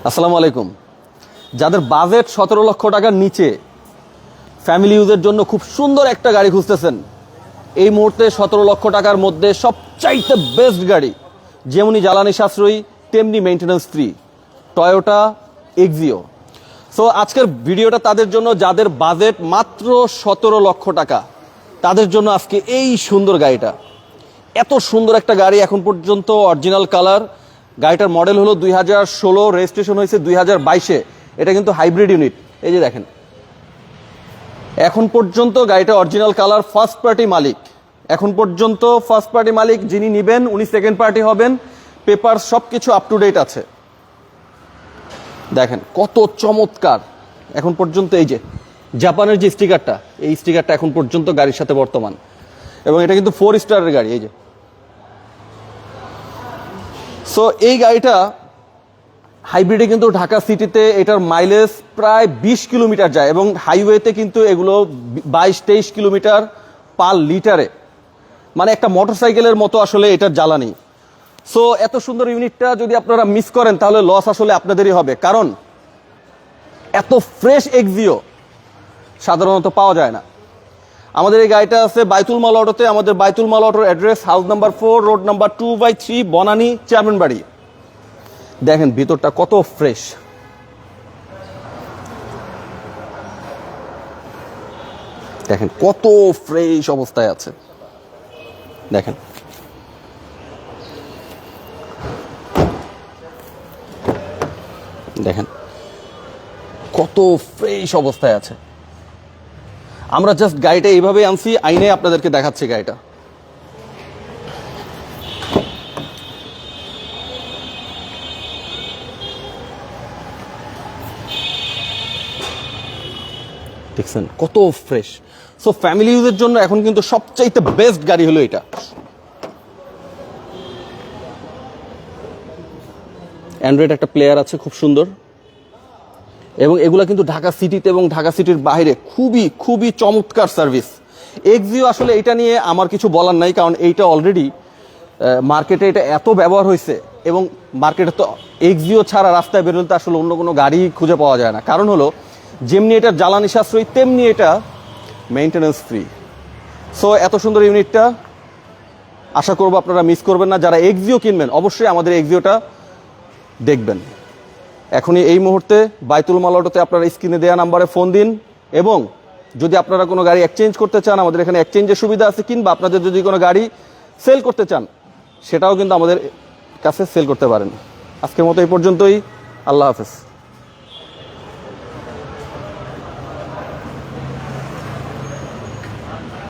আসসালামু আলাইকুম। যাদের বাজেট 17 লক্ষ টাকার নিচে ফ্যামিলি ইউজের জন্য খুব সুন্দর একটা গাড়ি খুঁজতেছেন, এই মুহূর্তে 17 লক্ষ টাকার মধ্যে সবচাইতে বেস্ট গাড়ি, যেমনি জ্বালানি সাশ্রয়ী তেমনি maintenance free, Toyota Axio. So আজকের ভিডিওটা তাদের জন্য যাদের বাজেট মাত্র 17 লক্ষ টাকা, তাদের জন্য আজকে এই সুন্দর গাড়িটা। এত সুন্দর একটা গাড়ি, এখন পর্যন্ত অরিজিনাল কালার। গাড়িটার মডেল হলো 2016, রেজিস্ট্রেশন হয়েছে 2022-এ। এটা কিন্তু হাইব্রিড ইউনিট। এই যে দেখেন, এখন পর্যন্ত গাড়িটা অরিজিনাল কালার, ফার্স্ট পার্টি মালিক। এখন পর্যন্ত ফার্স্ট পার্টি মালিক যিনি নেবেন উনি সেকেন্ড পার্টি হবেন। পেপার সব কিছু আপ টু ডেট আছে। দেখেন কত চমৎকার। এখন পর্যন্ত এই যে জাপানের যে স্টিকারটা, এই স্টিকারটা এখন পর্যন্ত গাড়ির সাথে বর্তমান, এবং এটা কিন্তু 4 স্টারের গাড়ি। এই যে সো এই গাড়িটা হাইব্রিডে কিন্তু ঢাকা সিটিতে এটার মাইলেজ প্রায় 20 কিলোমিটার যায়, এবং হাইওয়েতে কিন্তু এগুলো 22-23 কিলোমিটার পার লিটারে, মানে একটা মোটরসাইকেলের মতো আসলে এটার জ্বালানি। সো এত সুন্দর ইউনিটটা যদি আপনারা মিস করেন তাহলে লস আসলে আপনাদেরই হবে, কারণ এত ফ্রেশ এক্সিও সাধারণত পাওয়া যায় না। আমাদের এই গাড়িটা আছে বাইতুল মাল অটোতে। আমাদের বাইতুল মাল অটোর address house number 4, road number 2/3, Banani, chairman বাড়ি। দেখেন ভিতরটা কত ফ্রেশ। দেখেন কত ফ্রেশ অবস্থায় আছে। দেখেন দেখেন কত ফ্রেশ অবস্থায় আছে। আমরা জাস্ট গাড়িটা এইভাবে আনছি, আইনে আপনাদেরকে দেখাচ্ছি গাড়িটা। দেখছেন কত ফ্রেশ। সো ফ্যামিলি ইউজের জন্য এখন কিন্তু সবচাইতে বেস্ট গাড়ি হলো এটা। অ্যান্ড্রয়েড একটা প্লেয়ার আছে খুব সুন্দর, এবং এগুলা কিন্তু ঢাকা সিটিতে এবং ঢাকা সিটির বাইরে খুবই খুবই চমৎকার সার্ভিস। এক্সিও আসলে এটা নিয়ে আমার কিছু বলার নাই, কারণ এইটা অলরেডি মার্কেটে এটা এত ব্যবহার হয়েছে, এবং মার্কেটে তো এক্সিও ছাড়া রাস্তায় বেরোতে আসলে অন্য কোনো গাড়ি খুঁজে পাওয়া যায় না। কারণ হলো যেমনি এটা জ্বালানি সাশ্রয়ী তেমনি এটা মেইনটেনেন্স ফ্রি। সো এত সুন্দর ইউনিটটা আশা করবো আপনারা মিস করবেন না। যারা এক্সিও কিনবেন অবশ্যই আমাদের এক্সিওটা দেখবেন। এখনই এই মুহূর্তে বাইতুল মাল অটোতে আপনারা স্ক্রিনে দেওয়া নাম্বারে ফোন দিন, এবং যদি আপনারা কোনো গাড়ি এক্সচেঞ্জ করতে চান আমাদের এখানে এক্সচেঞ্জের সুবিধা আছে, কিংবা আপনাদের যদি কোনো গাড়ি সেল করতে চান সেটাও কিন্তু আমাদের কাছে সেল করতে পারেন। আজকের মতো এই পর্যন্তই। আল্লাহ হাফেজ।